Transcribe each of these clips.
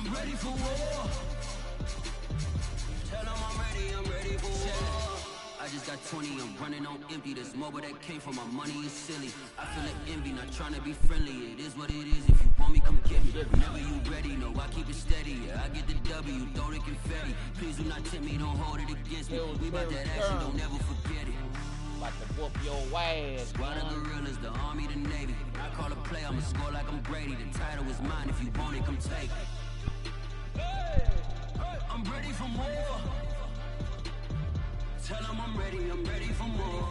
I'm ready for war. Tell them I'm ready for war. I just got 20, I'm running on empty. This mobile that came from my money is silly. I feel like envy, not trying to be friendly. It is what it is, if you want me, come get me. Whenever you ready, no, I keep it steady. Yeah, I get the W, throw the confetti. Please do not tempt me, don't hold it against me. We about that action, don't never forget it. About to whoop your ass. Squad of gorillas, the army, the navy. I call a play, I'ma score like I'm Brady. The title is mine, if you want it, come take it. I'm ready for more. Tell them I'm ready for more.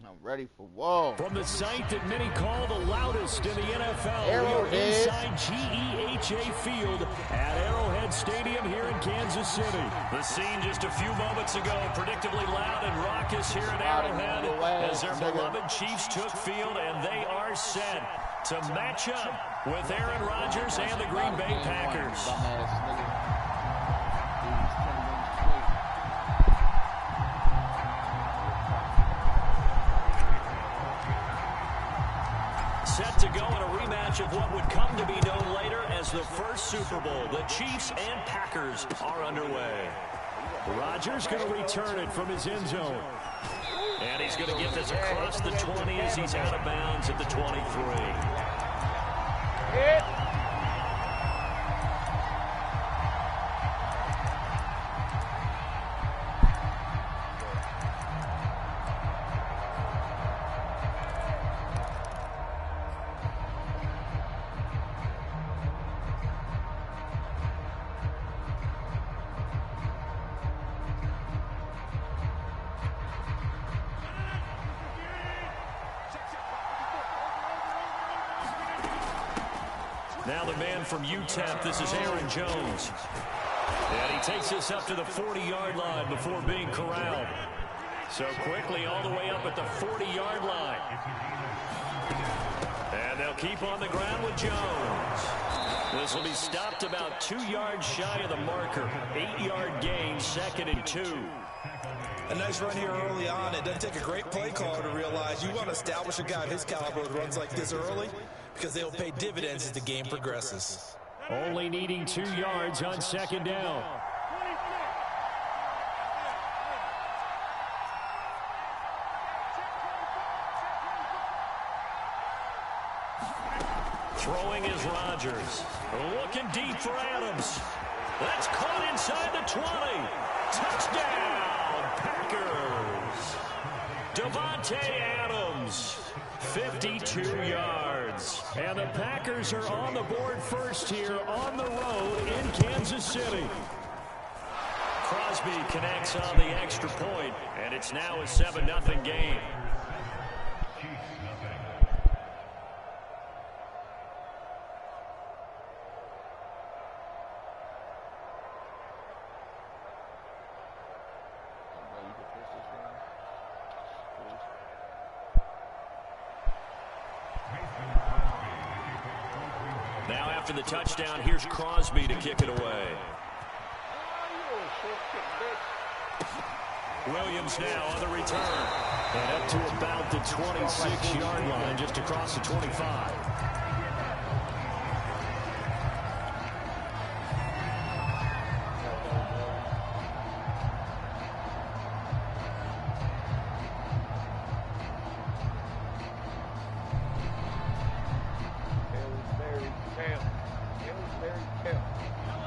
I'm ready for war. From the site that many call the loudest in the NFL, Arrowhead. we are inside GEHA Field at Arrowhead Stadium here in Kansas City. The scene just a few moments ago, predictably loud and raucous here at Arrowhead as their beloved Chiefs took field, and they are set to match up with Aaron Rodgers and the Green Bay Packers. Set to go in a rematch of what would come to be known later as the first Super Bowl. The Chiefs and Packers are underway. Rodgers going to return it from his end zone. And he's going to get this across the 20 as he's out of bounds at the 23. Now the man from UTEP, this is Aaron Jones. And he takes this up to the 40-yard line before being corralled. So quickly all the way up at the 40-yard line. And they'll keep on the ground with Jones. This will be stopped about 2 yards shy of the marker. 8-yard gain, 2nd and 2. A nice run here early on. It doesn't take a great play caller to realize you want to establish a guy of his caliber with runs like this early because they'll pay dividends as the game progresses. Only needing 2 yards on 2nd down. Throwing is Rodgers. Looking deep for Adams. That's caught inside the 20. Touchdown, Packers. Devontae Adams, 52 yards. And the Packers are on the board first here on the road in Kansas City. Crosby connects on the extra point, and it's now a 7-0 game. Now after the touchdown, here's Crosby to kick it away. Williams now on the return. And up to about the 26-yard line, just across the 25.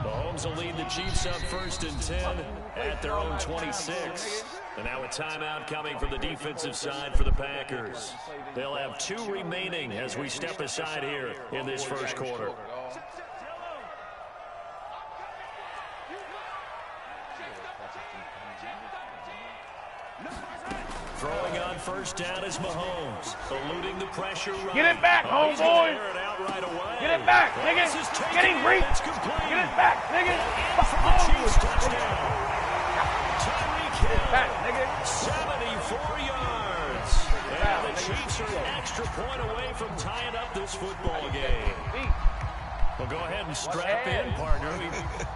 Mahomes will lead the Chiefs up 1st and 10 at their own 26. And now a timeout coming from the defensive side for the Packers. They'll have 2 remaining as we step aside here in this first quarter. Throwing on 1st down is Mahomes, eluding the pressure run. Get it back, homeboy. Get it back, nigga. Get him, Reed. Get it back, nigga. Get it back, nigga. 74 yards. And the Chiefs are an extra point away from tying up this football game. Well, go ahead and strap in, partner.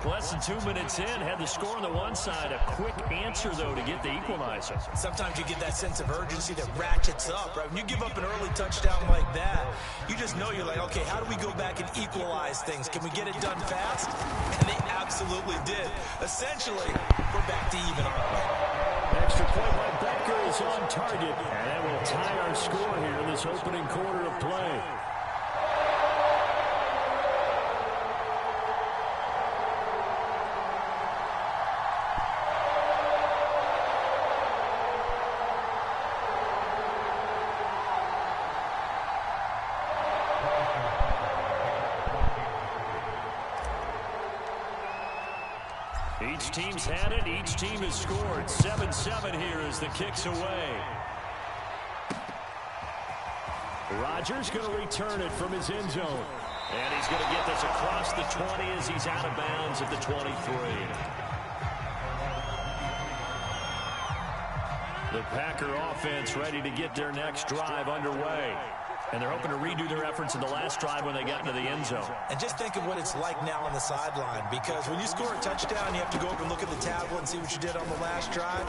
Less than 2 minutes in, had the score on the one side. A quick answer, though, to get the equalizer. Sometimes you get that sense of urgency that ratchets up, right? When you give up an early touchdown like that, you just know you're like, okay, how do we go back and equalize things? Can we get it done fast? And they absolutely did. Essentially, we're back to even, aren't we? Extra point by Becker is on target. And that will tie our score here in this opening quarter of play. Each team's had it. Each team has scored. 7-7 here as the kick's away. Rodgers going to return it from his end zone. And he's going to get this across the 20 as he's out of bounds at the 23. The Packer offense ready to get their next drive underway. And they're hoping to redo their efforts in the last drive when they got into the end zone. And just think of what it's like now on the sideline, because when you score a touchdown, you have to go up and look at the tablet and see what you did on the last drive.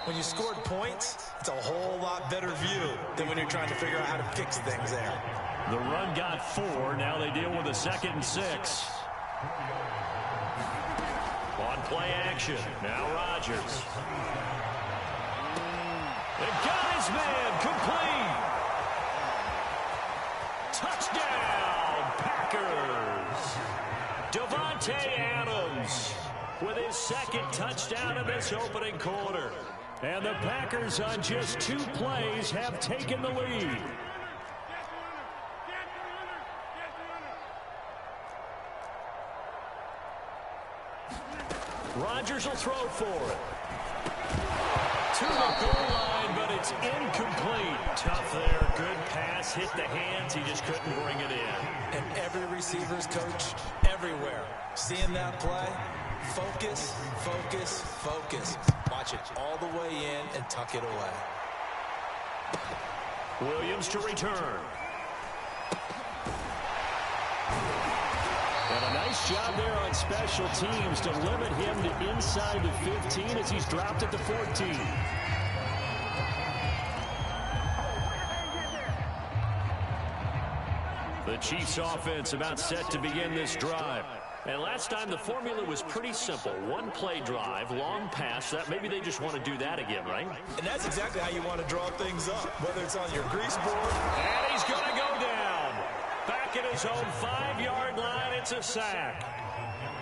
When you scored points, it's a whole lot better view than when you're trying to figure out how to fix things there. The run got 4. Now they deal with a 2nd and 6. On play action. Now Rodgers. They got his man complete. Touchdown, Packers. Davante Adams with his 2nd touchdown of this opening quarter. And the Packers on just 2 plays have taken the lead. Rodgers will throw for it. To the goal line, but it's incomplete. Tough there. Good pass. Hit the hands. He just couldn't bring it in. And every receiver's coach everywhere. Seeing that play, focus, focus, focus. Watch it all the way in and tuck it away. Williams to return. And a nice job there on special teams to limit him to inside the 15 as he's dropped at the 14. The Chiefs offense about set to begin this drive. And last time the formula was pretty simple. 1 play drive, long pass. That maybe they just want to do that again, right? And that's exactly how you want to draw things up, whether it's on your grease board. And he's going to go down. Back at his own 5-yard line, it's a sack.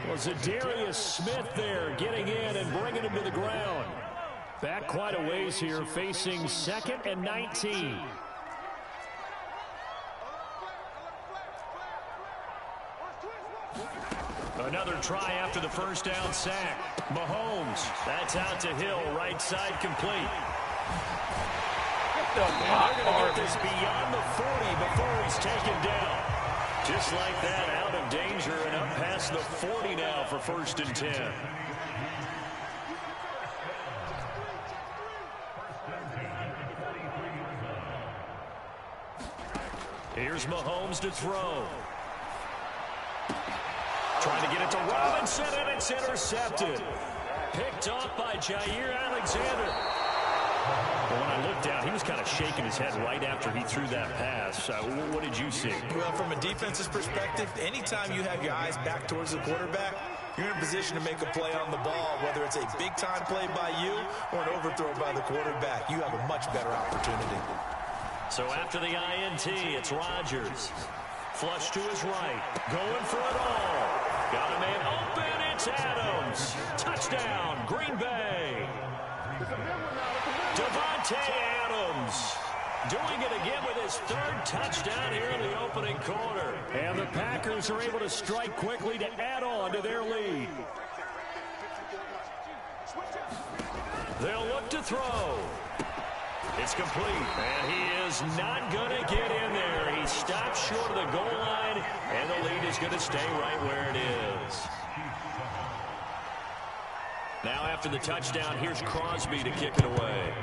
Was Zadarius Smith there getting in and bringing him to the ground. Back quite a ways here, facing 2nd and 19. Another try after the first down sack. Mahomes, that's out to Hill, right side complete. And they're going to get this beyond the 40 before he's taken down. Just like that, out of danger and up past the 40 now for 1st and 10. Here's Mahomes to throw. Trying to get it to Robinson, and it's intercepted. Picked off by Jair Alexander. Well, when I looked down, he was kind of shaking his head right after he threw that pass. What did you see? Well, from a defense's perspective, anytime you have your eyes back towards the quarterback, you're in a position to make a play on the ball, whether it's a big-time play by you or an overthrow by the quarterback. You have a much better opportunity. So after the INT, it's Rodgers. Flush to his right. Going for it all. Got a man open. It's Adams. Touchdown, Green Bay. Davante Adams doing it again with his 3rd touchdown here in the opening quarter. And the Packers are able to strike quickly to add on to their lead. They'll look to throw. It's complete, and he is not going to get in there. He stops short of the goal line, and the lead is going to stay right where it is. Now after the touchdown, here's Crosby to kick it away.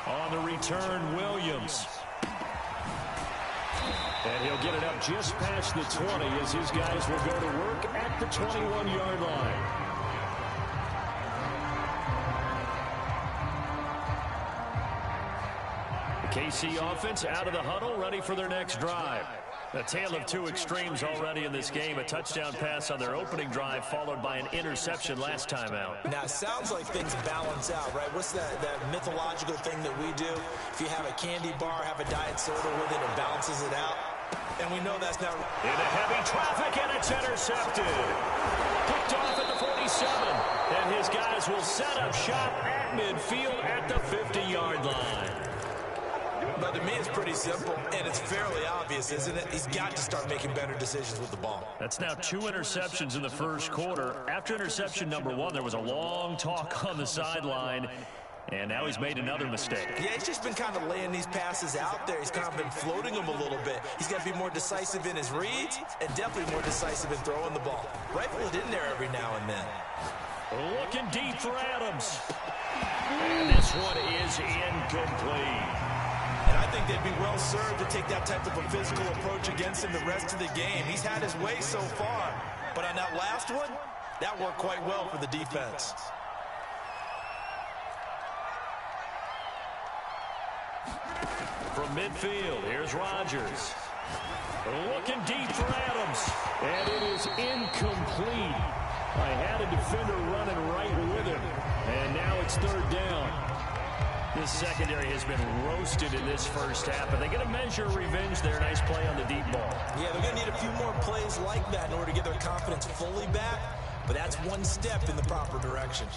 On the return, Williams. And he'll get it up just past the 20 as his guys will go to work at the 21-yard line. The KC offense out of the huddle, ready for their next drive. A tale of two extremes already in this game. A touchdown pass on their opening drive, followed by an interception last time out. Now, it sounds like things balance out, right? What's that mythological thing that we do? If you have a candy bar, have a diet soda with it, it balances it out. And we know that's not... Into heavy traffic, and it's intercepted. Picked off at the 47. And his guys will set up shop at midfield at the 50-yard line. But to me, it's pretty simple, and it's fairly obvious, isn't it? He's got to start making better decisions with the ball. That's now 2 interceptions in the first quarter. After interception number 1, there was a long talk on the sideline, and now he's made another mistake. Yeah, he's just been kind of laying these passes out there. He's kind of been floating them a little bit. He's got to be more decisive in his reads and definitely more decisive in throwing the ball. Rifle it in there every now and then. Looking deep for Adams. And this one is incomplete. And I think they'd be well served to take that type of a physical approach against him the rest of the game. He's had his way so far. But on that last one, that worked quite well for the defense. From midfield, here's Rodgers. Looking deep for Adams. And it is incomplete. I had a defender running right with him. And now it's third down. This secondary has been roasted in this first half, but they get a measure of revenge there. Nice play on the deep ball. Yeah, they're going to need a few more plays like that in order to get their confidence fully back, but that's one step in the proper direction.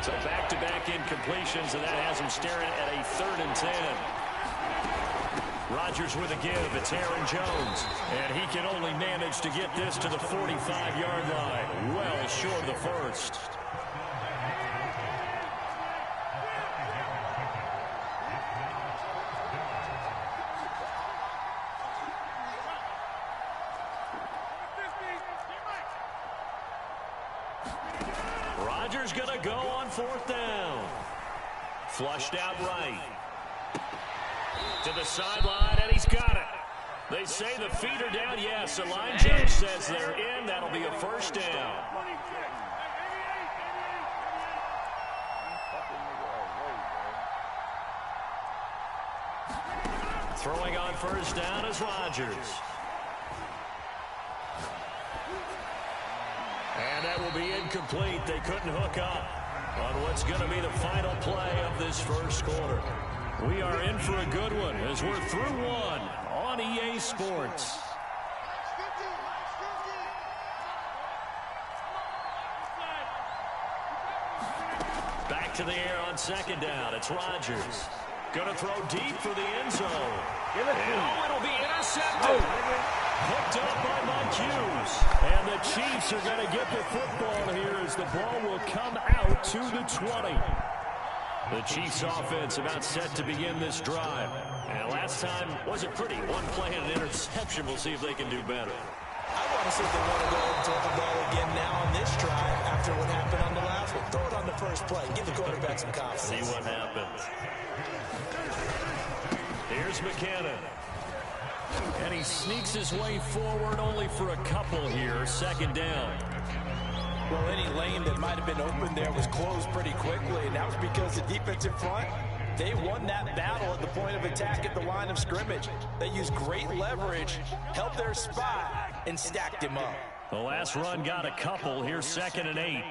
So back-to-back incompletions, and that has them staring at a 3rd and 10. Rodgers with a give. It's Aaron Jones, and he can only manage to get this to the 45-yard line. Well short of the first. Rodgers going to go on 4th down. Flushed out right. To the sideline, and he's got it. They say the feet are down. Yes, the line judge says they're in. That'll be a first down. Throwing on first down is Rodgers. And that will be incomplete. They couldn't hook up on what's going to be the final play of this first quarter. We are in for a good one as we're through one on EA Sports. Back to the air on 2nd down. It's Rodgers. Going to throw deep for the end zone. And it'll be intercepted. Hooked up by Mike Hughes. And the Chiefs are going to get the football here as the ball will come out to the 20. The Chiefs offense about set to begin this drive. And last time wasn't pretty. One play and an interception. We'll see if they can do better. I want to see if they want to go and throw the ball again now on this drive after what happened on the last one. Throw it on the first play. Give the quarterback some confidence. See what happens. Here's McKinnon. And he sneaks his way forward only for a couple here. 2nd down. Well, any lane that might have been open there was closed pretty quickly, and that was because the defensive front, they won that battle at the point of attack at the line of scrimmage. They used great leverage, held their spot, and stacked him up. The last run got a couple. Here's 2nd and 8.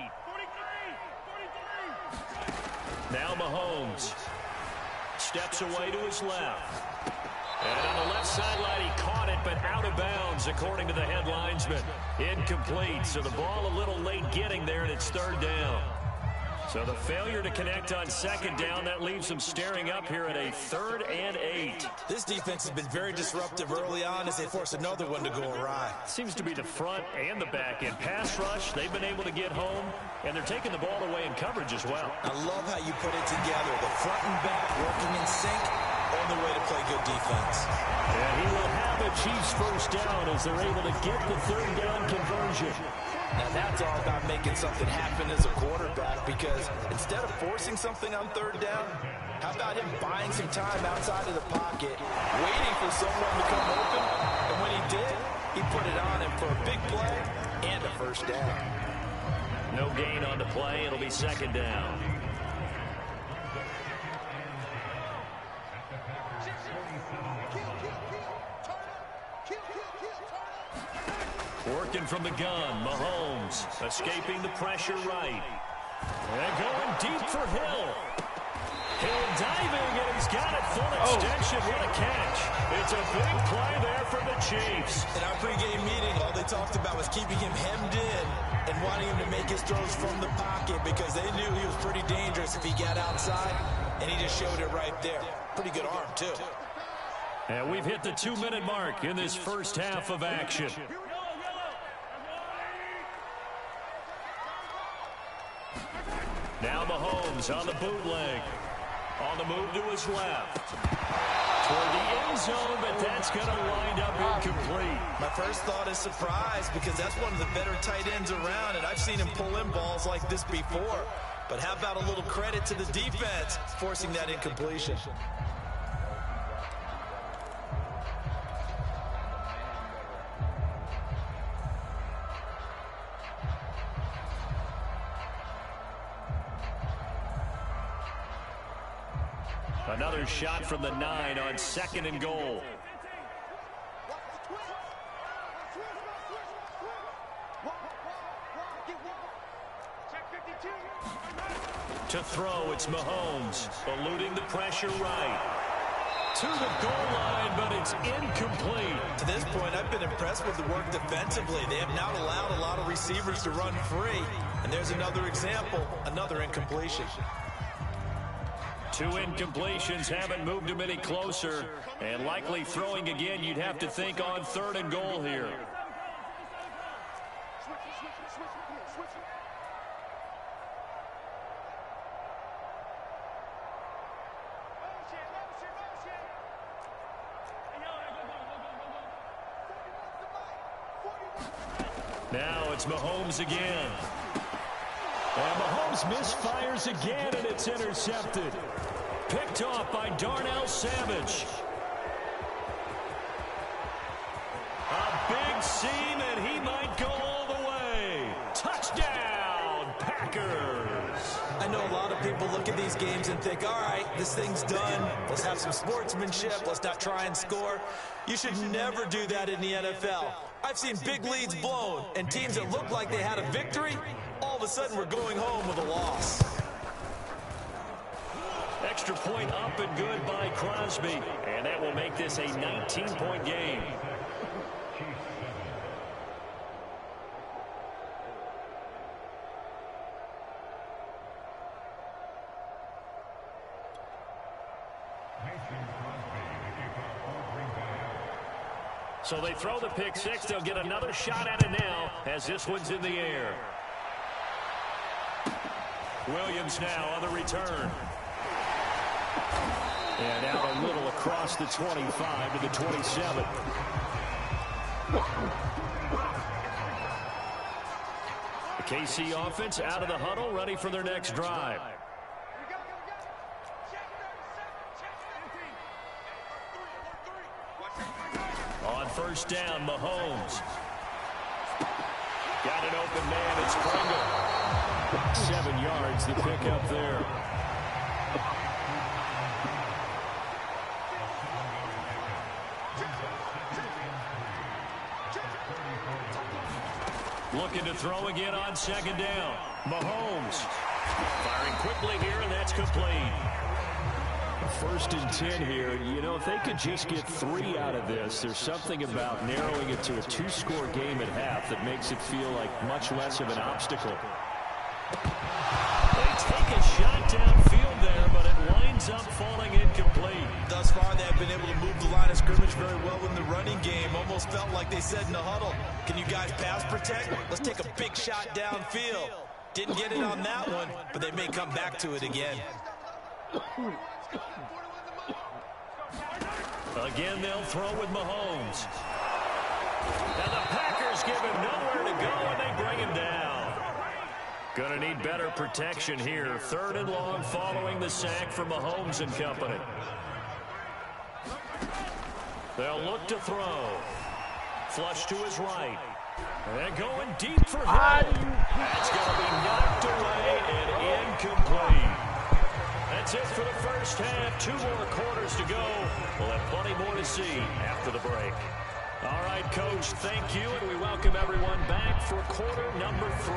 Now Mahomes steps away to his left. And on the left sideline, he caught it, but out of bounds, according to the head linesman. Incomplete, so the ball a little late getting there, and it's 3rd down. So the failure to connect on 2nd down, that leaves them staring up here at a 3rd and 8. This defense has been very disruptive early on as they force another one to go awry. Seems to be the front and the back end. Pass rush, they've been able to get home, and they're taking the ball away in coverage as well. I love how you put it together. The front and back working in sync. Only way to play good defense. And he will have a Chiefs first down as they're able to get the 3rd down conversion. Now that's all about making something happen as a quarterback, because instead of forcing something on 3rd down, how about him buying some time outside of the pocket, waiting for someone to first down. No gain on the play. It'll be second down. Working from the gun, Mahomes escaping the pressure right. And going deep for Hill. Hill diving, and he's got it full extension. What a catch. It's a big play there for the Chiefs. In our pregame meeting, all they talked about was keeping him hemmed in and wanting him to make his throws from the pocket because they knew he was pretty dangerous if he got outside, and he just showed it right there. Pretty good arm, too. And we've hit the 2-minute mark in this first half of action. Now Mahomes on the bootleg. On the move to his left. Toward the end zone, but that's going to wind up incomplete. My first thought is surprise because that's one of the better tight ends around, and I've seen him pull in balls like this before. But how about a little credit to the defense forcing that incompletion? Another shot from the 9 on 2nd and goal. To throw, it's Mahomes, eluding the pressure right. To the goal line, but it's incomplete. To this point, I've been impressed with the work defensively. They have not allowed a lot of receivers to run free. And there's another example, another incompletion. 2 incompletions haven't moved him any closer. And likely throwing again, you'd have to think on 3rd and goal here. Now it's Mahomes again. And Mahomes misfires again, and it's intercepted. Picked off by Darnell Savage. A big seam, and he might go all the way. Touchdown, Packers. I know a lot of people look at these games and think, all right, this thing's done. Let's have some sportsmanship. Let's not try and score. You should never do that in the NFL. I've seen big leads blown, and teams that look like they had a victory, all of a sudden we're going home with a loss. Extra point up and good by Crosby. And that will make this a 19-point game. So they throw the pick six. They'll get another shot at it now as this one's in the air. Williams now on the return. And out a little across the 25 to the 27. The KC offense out of the huddle, ready for their next drive. On first down, Mahomes. Got an open man, it's Pringle. 7 yards, the pickup there. Looking to throw again on second down. Mahomes firing quickly here, and that's complete. 1st and 10 here. You know, if they could just get 3 out of this, there's something about narrowing it to a 2-score game at half that makes it feel like much less of an obstacle. They take a shot downfield there, but it winds up falling incomplete. Thus far, they have been able to move the line of scrimmage very well in the running game. Almost felt like they said in the huddle, can you guys pass protect? Let's take a big shot downfield. Didn't get it on that one, but they may come back to it again. Again, they'll throw with Mahomes. And the Packers give him nowhere to go, and they bring him down. Going to need better protection here. 3rd and long following the sack from Mahomes and company. They'll look to throw. Flush to his right. And going deep for him. That's going to be knocked away and incomplete. That's it for the first half. 2 more quarters to go. We'll have plenty more to see after the break. All right, Coach, thank you, and we welcome everyone back for quarter number 3.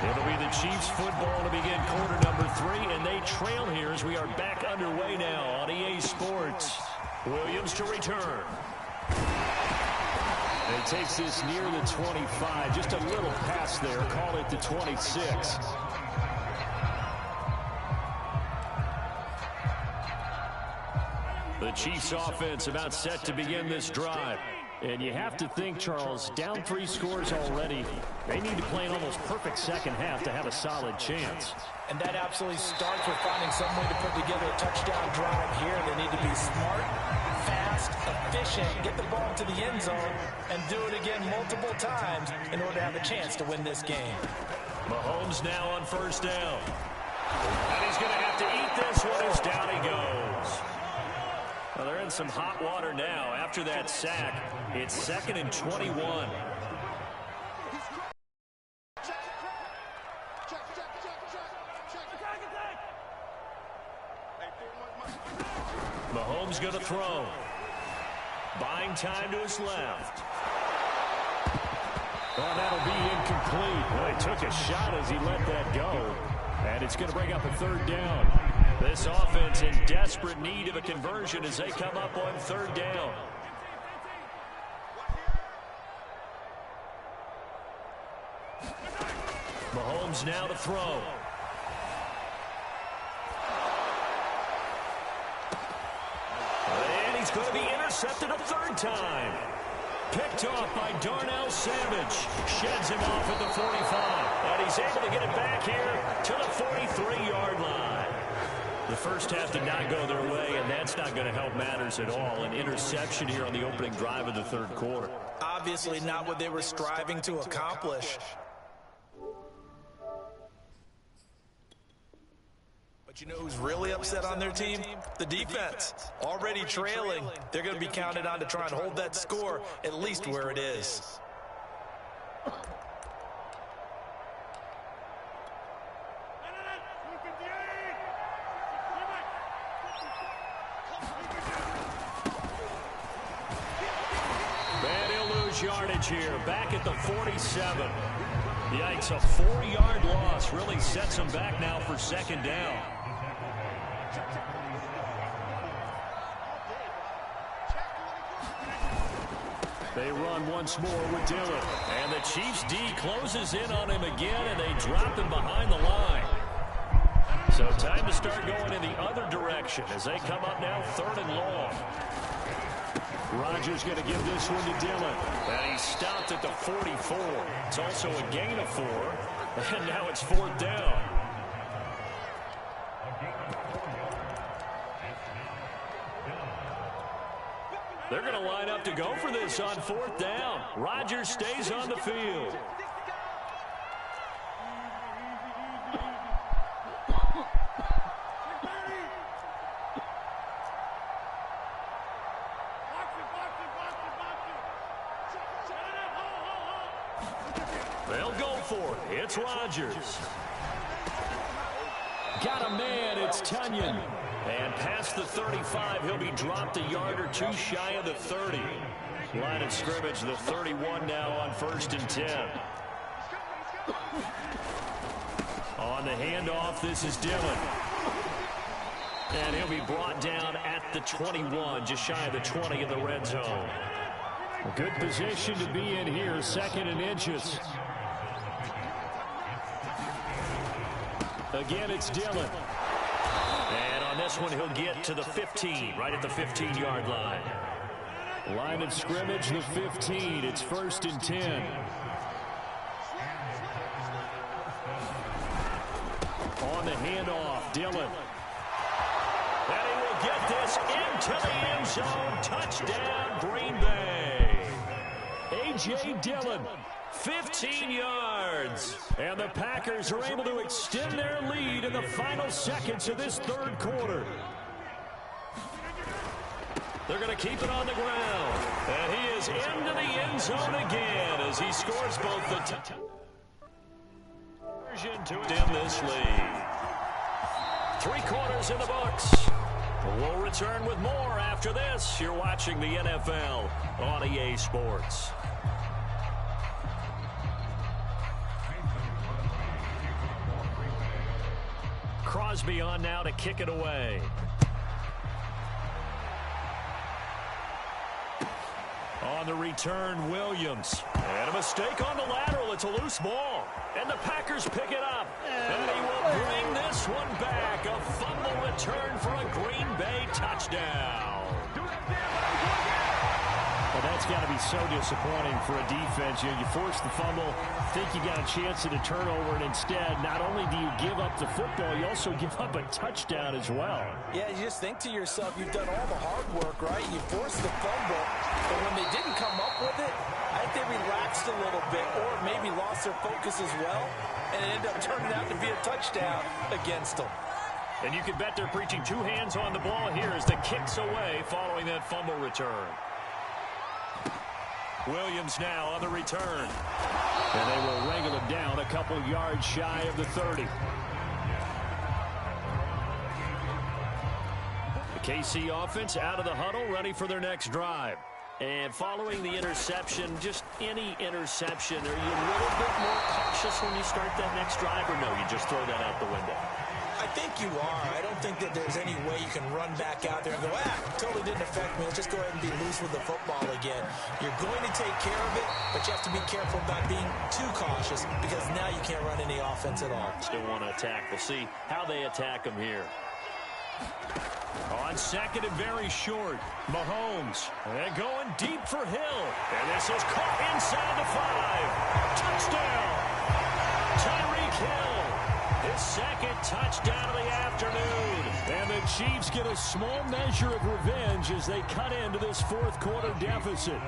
It'll be the Chiefs football to begin quarter number 3, and they trail here as we are back underway now on EA Sports. Williams to return. It takes this near the 25, just a little pass there, call it the 26. The Chiefs offense about set to begin this drive. And you have to think, Charles, down 3 scores already. They need to play an almost perfect second half to have a solid chance. And that absolutely starts with finding some way to put together a touchdown drive here. They need to be smart, fast, efficient, get the ball to the end zone, and do it again multiple times in order to have a chance to win this game. Mahomes now on first down. And he's going to have to eat this one as down he goes. Well, they're in some hot water now. After that sack, it's 2nd and 21. Mahomes going to throw. Buying time to his left. Well, that'll be incomplete. Well, he took a shot as he let that go. And it's going to bring up a 3rd down. This offense in desperate need of a conversion as they come up on 3rd down. Mahomes now to throw. And he's going to be intercepted a 3rd time. Picked off by Darnell Savage. Sheds him off at the 45. And he's able to get it back here to the 43-yard line. The first half did not go their way, and that's not going to help matters at all. An interception here on the opening drive of the 3rd quarter. Obviously not what they were striving to accomplish. But you know who's really upset on their team? The defense. Already trailing. They're going to be counted on to try and hold that score at least where it is. Yardage here, back at the 47. Yikes, a 4-yard loss really sets them back now for 2nd down. They run once more with Dillon. And the Chiefs D closes in on him again, and they drop him behind the line. So time to start going in the other direction as they come up now 3rd and long. Rodgers going to give this one to Dillon. And he's stopped at the 44. It's also a gain of 4. And now it's 4th down. They're going to line up to go for this on 4th down. Rodgers stays on the field. They'll go for it. It's Rodgers. Got a man. It's Tunyon. And past the 35, he'll be dropped a yard or 2 shy of the 30. Line of scrimmage, the 31 now on 1st and 10. On the handoff, this is Dillon. And he'll be brought down at the 21, just shy of the 20 in the red zone. A good position to be in here, 2nd and inches. Again, it's Dillon. And on this one, he'll get to the 15, right at the 15-yard line. Line of scrimmage, the 15. It's 1st and 10. On the handoff, Dillon. And he will get this into the end zone. Touchdown, Green Bay. A.J. Dillon, 15 yards. And the Packers are able to extend their lead in the final seconds of this 3rd quarter. They're going to keep it on the ground. And he is into the end zone again as he scores both the touchdown to extend this lead. 3 quarters in the books. We'll return with more after this. You're watching the NFL on EA Sports. Crosby on now to kick it away. On the return, Williams. And a mistake on the lateral. It's a loose ball. And the Packers pick it up. And he will bring this one back. A fumble return for a Green Bay touchdown. Well, that's got to be so disappointing for a defense. You force the fumble, think you got a chance at a turnover, and instead, not only do you give up the football, you also give up a touchdown as well. Yeah, you just think to yourself, you've done all the hard work, right? You forced the fumble, but when they didn't come up with it, I think they relaxed a little bit or maybe lost their focus as well, and it ended up turning out to be a touchdown against them. And you can bet they're preaching 2 hands on the ball here as the kick's away following that fumble return. Williams now on the return. And they will wrangle him down a couple yards shy of the 30. The KC offense out of the huddle, ready for their next drive. And following the interception, just any interception, are you a little bit more cautious when you start that next drive, or no, you just throw that out the window? I think you are. I don't think that there's any way you can run back out there and go, totally didn't affect me. Let's just go ahead and be loose with the football again. You're going to take care of it, but you have to be careful about being too cautious because now you can't run any offense at all. Still want to attack. We'll see how they attack them here. On second and very short, Mahomes. And going deep for Hill. And this is caught inside the 5. Touchdown. Tyreek Hill. His second touchdown of the afternoon. And the Chiefs get a small measure of revenge as they cut into this 4th quarter deficit.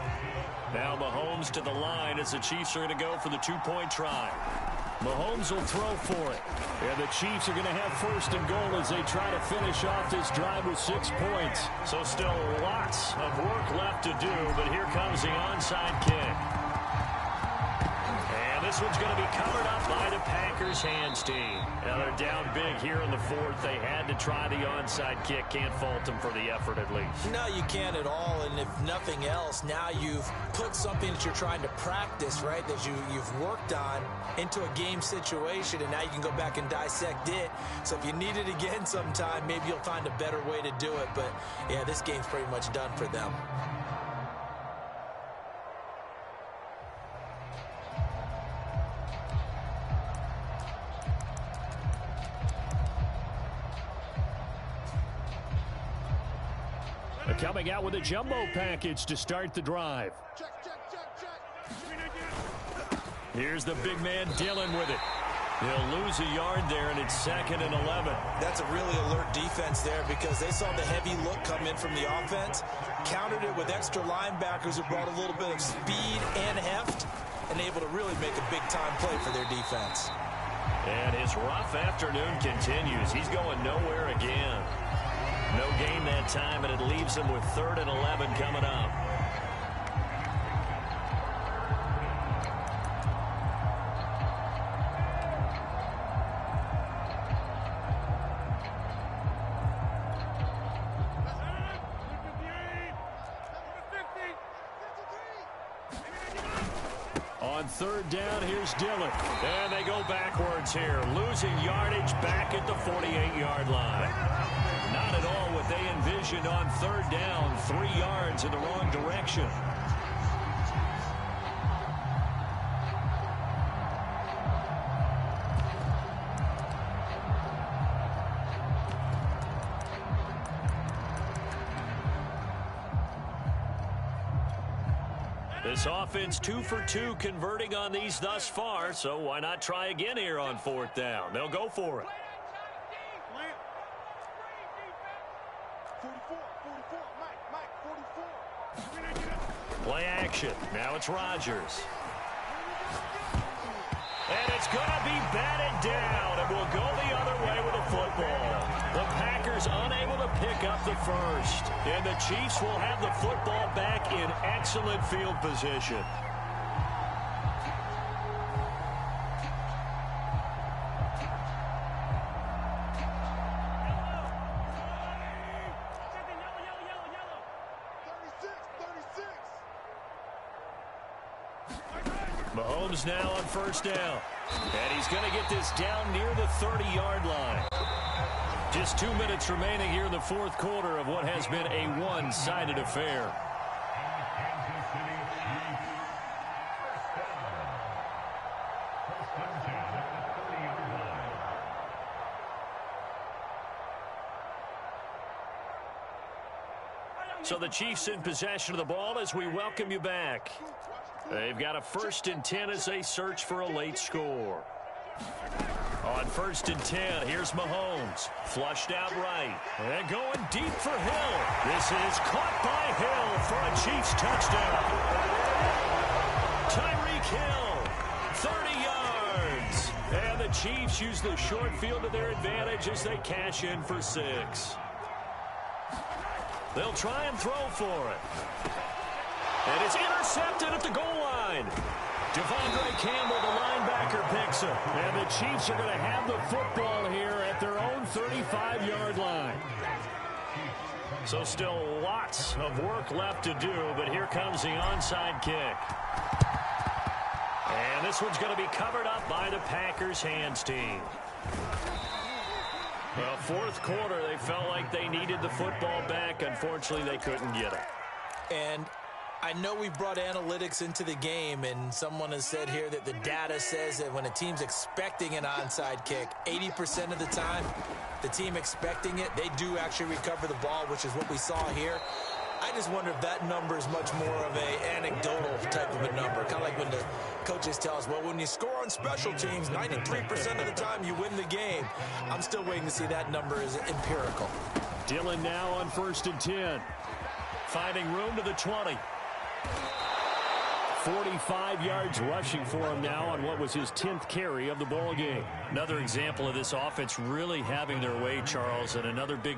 Now Mahomes to the line as the Chiefs are going to go for the 2-point try. Mahomes will throw for it. And the Chiefs are going to have 1st and goal as they try to finish off this drive with 6 points. So still lots of work left to do, but here comes the onside kick. And this one's going to be covered up by the Packers hands team. Now they're down big here in the 4th. They had to try the onside kick. Can't fault them for the effort at least. No, you can't at all. And if nothing else, now you've put something that you're trying to practice, right, that you've worked on into a game situation, and now you can go back and dissect it. So if you need it again sometime, maybe you'll find a better way to do it. But, yeah, this game's pretty much done for them. Coming out with a jumbo package to start the drive. Here's the big man Dillon with it. He'll lose a yard there, and it's 2nd and 11. That's a really alert defense there because they saw the heavy look come in from the offense, countered it with extra linebackers who brought a little bit of speed and heft, and able to really make a big-time play for their defense. And his rough afternoon continues. He's going nowhere again. No gain that time, and it leaves him with 3rd and 11 coming up. On 3rd down, here's Dillon. And they go backwards here, losing yardage back at the 48-yard line. Not at all what they envisioned on 3rd down, 3 yards in the wrong direction. This offense 2 for 2 converting on these thus far, so why not try again here on 4th down? They'll go for it. Play action. Now it's Rodgers. And it's going to be batted down, and we'll go the other way with a football. The Packers unable to pick up the first. And the Chiefs will have the football back in excellent field position. Mahomes now on first down. And he's going to get this down near the 30-yard line. Just 2 minutes remaining here in the fourth quarter of what has been a one-sided affair. So the Chiefs in possession of the ball as we welcome you back. They've got a 1st and 10 as they search for a late score. On 1st and 10, here's Mahomes. Flushed out right. And going deep for Hill. This is caught by Hill for a Chiefs touchdown. Tyreek Hill, 30 yards. And the Chiefs use the short field to their advantage as they cash in for 6. They'll try and throw for it. And it's intercepted at the goal line. Devondre Campbell, the linebacker, picks it. And the Chiefs are going to have the football here at their own 35-yard line. So still lots of work left to do, but here comes the onside kick. And this one's going to be covered up by the Packers hands team. Well, fourth quarter, they felt like they needed the football back. Unfortunately, they couldn't get it. And I know we brought analytics into the game, and someone has said here that the data says that when a team's expecting an onside kick, 80% of the time, the team expecting it, they do actually recover the ball, which is what we saw here. I just wonder if that number is much more of an anecdotal type of a number. Kind of like when the coaches tell us, well, when you score on special teams, 93% of the time you win the game. I'm still waiting to see that number is empirical. Dillon now on 1st and 10. Finding room to the 20. 45 yards rushing for him now on what was his 10th carry of the ball game. Another example of this offense really having their way, Charles, and another big